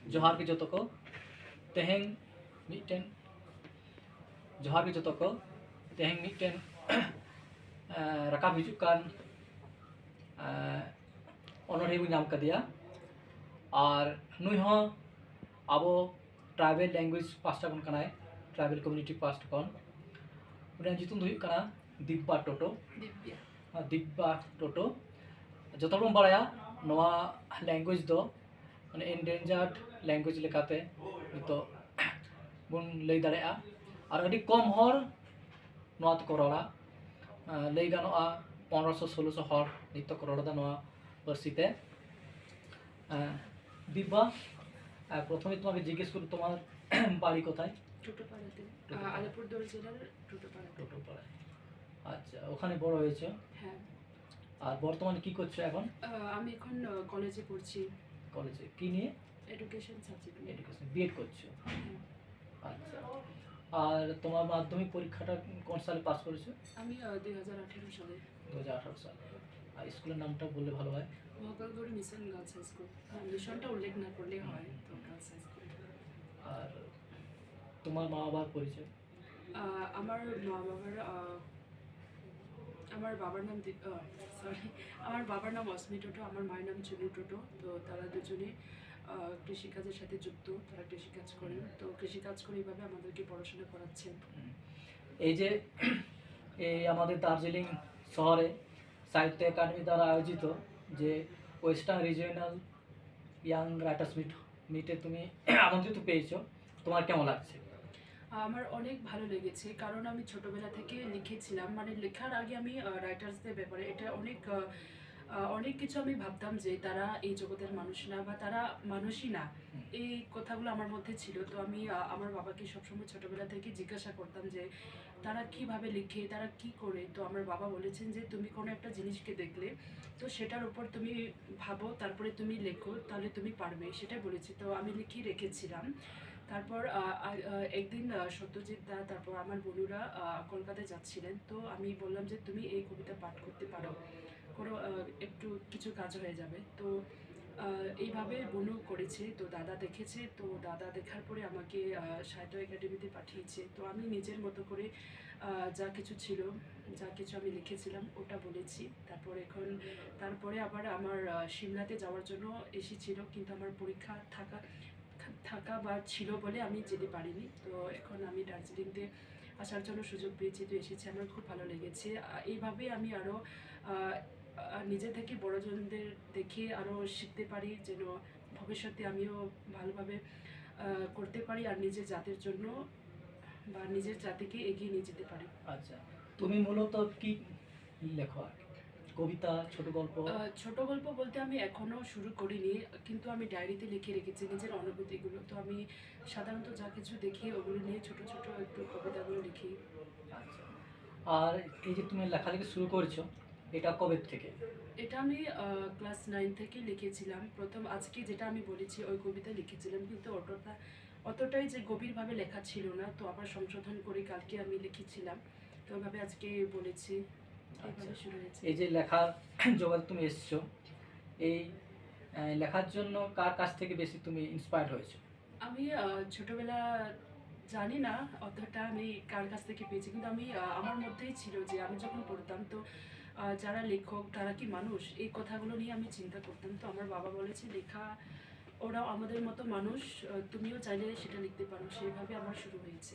जोहार के जतो को तेहें मिटेन जोहार के जतो को तेहें मिटेन राकाब हिजुग कान ऑनरहेबु नाम कदिया और नुई हो आबो ट्राइबल लैंग्वेज पास्टा कन कनाय ट्राइबल कम्युनिटी पास्ट कन उन्हें जितुन दुई कना दिब्बा टोटो दिब्बा टोटो जो बन बाया नवा लैंग्वेज दो माने एंडेंजर्ड लैंग्वेज लेकाते नितो बन लई दाड़ेया और अभी कम हर नवा तको रड़ा लई गानोआ 1500-1600 हर नितो को रड़ा नवा पार्सिते दिब्बा प्रथमे तुम्हें जिज्ञेस करी तुम्हार बाड़ी कोथाय টোটোপাড়াতে আলিপুরদুয়ার জেলার টোটোপাড়াতে টোটোপাড়ায় আচ্ছা ওখানে বড় হয়েছে হ্যাঁ আর বর্তমানে কি করছো এখন আমি এখন কলেজে পড়ছি কলেজে কি নিয়ে এডুকেশন সাবজেক্ট নিয়ে এডুকেশন বিএড করছো হ্যাঁ আচ্ছা আর তোমার মাধ্যমিক পরীক্ষাটা কোন সালে পাস করেছো আমি 2018 সালে 2018 সালে আর স্কুলের নামটা বললে ভালো হয় মহাকালগড়ি মিশন গার্লস হাই স্কুল মিশনটা উল্লেখ না করলে হয় তো গার্লস হাই স্কুল আর তোমার মা বাবার পরিচয় আমার মা বাবার আমার বাবার নাম সরি আমার বাবার নাম অস্মি টোটো আমার মায়ের নাম চুনু টোটো তো তারা দুজনে কৃষিকাজের সাথে যুক্ত তারা কৃষিকাজ করেন তো কৃষিকাজ করে এইভাবে আমাদেরকে পড়াশোনা করাচ্ছেন এই যে এই আমাদের দার্জিলিং শহরে সাহিত্য একাডেমি দ্বারা আয়োজিত যে ওয়েস্টার্ন রিজিওনাল ইয়াং রাইটার্স মিটে তুমি আমন্ত্রিত পেয়েছো তোমার কেমন লাগছে আমার অনেক ভালো লেগেছে কারণ আমি ছোটবেলা থেকে লিখেছিলাম মানে লেখার আগে আমি রাইটার্সদের ব্যাপারে এটা অনেক কিছু আমি ভাবতাম যে তারা এই জগতের মানুষ না বা তারা মানুষই না এই কথাগুলো আমার মধ্যে ছিল তো আমি আমার বাবাকে সবসময় ছোটবেলা থেকে জিজ্ঞাসা করতাম যে তারা কিভাবে লিখে তারা কি করে তো আমার বাবা বলেছেন যে তুমি কোনো একটা জিনিসকে দেখলে তো সেটার উপর তুমি ভাবো তারপরে তুমি লেখো তাহলে তুমি পারবে সেটাই বলেছি তো আমি লিখে রেখেছিলাম তারপর একদিন সত্যজিৎ দা তারপর আমার বন্ধুরা কলকাতায় যাচ্ছিলেন তো আমি বললাম যে তুমি এই কবিতা পাঠ করতে পারো কোনো একটু কিছু কাজ হয়ে যাবে তো এইভাবে বনু করেছে তো দাদা দেখেছে তো দাদা দেখার পরে আমাকে সাহিত্য একাডেমিতে পাঠিয়েছে তো আমি নিজের মতো করে যা কিছু ছিল যা কিছু আমি লিখেছিলাম ওটা বলেছি তারপরে আবার আমার সিমলাতে যাওয়ার জন্য এসেছিল কিন্তু আমার পরীক্ষা থাকা বা ছিল বলে আমি যেতে পারিনি তো এখন আমি দার্জিলিংতে আসার জন্য সুযোগ পেয়েছি তো এসেছি আমার খুব ভালো লেগেছে এইভাবে আমি আরও নিজে থেকে বড়জনদের দেখে আরও শিখতে পারি যেন ভবিষ্যতে আমিও ভালোভাবে করতে পারি আর নিজের জাতির জন্য বা নিজের জাতিকে এগিয়ে নিয়ে যেতে পারি আচ্ছা তুমি মূলত কি লেখো কবিতা ছোট গল্প বলতে আমি এখনো শুরু করিনি কিন্তু আমি ডায়েরিতে লিখে রেখেছি নিজের অনুভূতিগুলো তো আমি সাধারণত যা কিছু দেখি ওগুলো নিয়ে ছোট ছোট একটু কবিতাগুলো লিখি আচ্ছা আর এই যে তুমি লেখালেখি শুরু করেছো এটা কবে থেকে এটা আমি ক্লাস 9 থেকে লিখেছিলাম প্রথম আজকে যেটা আমি বলেছি ওই কবিতা লিখেছিলাম কিন্তু অতটাই যে গভীরভাবে লেখা ছিল না তো আবার সংশোধন করে কালকে আমি লিখেছিলাম তো ওইভাবে আজকে বলেছি এই যে লেখার জগতে তুমি এসছো এই লেখার জন্য কার কাছ থেকে বেশি তুমি ইন্সপায়ার্ড হয়েছো আমি ছোটবেলা জানি না অতটা আমি কার কাছ থেকে পেয়েছি কিন্তু আমি আমার মধ্যেই ছিল যে আমি যখন পড়তাম তো যারা লেখক তারা কি মানুষ এই কথাগুলো নিয়ে আমি চিন্তা করতাম তো আমার বাবা বলেছে লেখা ওরাও আমাদের মতো মানুষ তুমিও চাইলে সেটা লিখতে পারো সেইভাবে আমার শুরু হয়েছে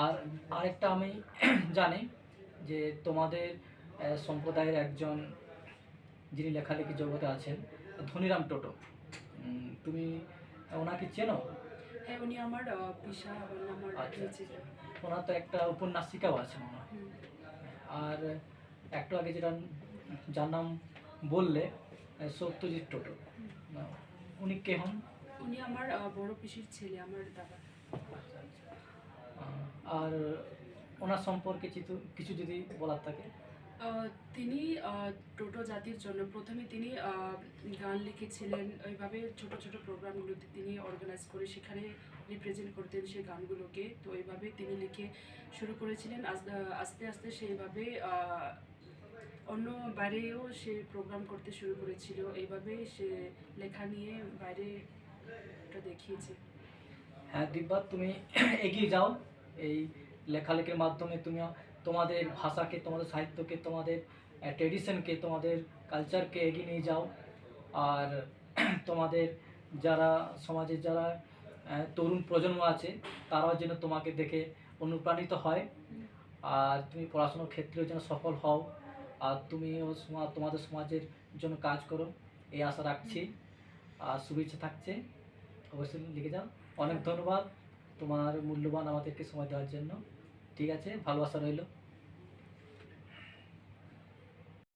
আর আরেকটা আমি জানি যে তোমাদের সম্প্রদায়ের একজন যিনি লেখালেখি জগতে আছেন ধনীরাম টোটো তুমি ওনাকে চেনো হ্যাঁ উনি আমার পেশা আমার ওনার তো একটা উপন্যাসিকাও আছে মনে হয় আর একটু আগে যেটা যার নাম বললে সত্যজিৎ টোটো উনি কে হন উনি আমার বড় পিসির ছেলে আমার দাদা আর ওনার সম্পর্কে কিছু যদি বলার থাকে তিনি টোটো জাতির জন্য প্রথমে তিনি গান লিখেছিলেন ওইভাবে ছোট ছোট প্রোগ্রামগুলোতে তিনি অর্গানাইজ করে সেখানে রিপ্রেজেন্ট করতেন সেই গানগুলোকে তো এইভাবে তিনি লিখে শুরু করেছিলেন আস্তে আস্তে সেইভাবে অন্য বাইরেও সে প্রোগ্রাম করতে শুরু করেছিল এইভাবে সে লেখা নিয়ে বাইরে পথটা দেখিয়েছে। হ্যাঁ দিব্যা, তুমি এগিয়ে যাও। এই লেখালেখির মাধ্যমে তুমি তোমাদের ভাষাকে, তোমাদের সাহিত্যকে, তোমাদের ট্রেডিশনকে, তোমাদের কালচারকে এগিয়ে নিয়ে যাও। আর তোমাদের যারা সমাজের যারা তরুণ প্রজন্ম আছে, তারাও যেন তোমাকে দেখে অনুপ্রাণিত হয়। আর তুমি পড়াশোনার ক্ষেত্রেও যেন সফল হও। আর তুমিও তোমাদের সমাজের জন্য কাজ করো, এই আশা রাখছি। আর শুভেচ্ছা থাকছে, অবশ্যই লিখে যাও। অনেক ধন্যবাদ তোমার মূল্যবান আমাদেরকে সময় দেওয়ার জন্য। ঠিক আছে, ভালোবাসা রইলো।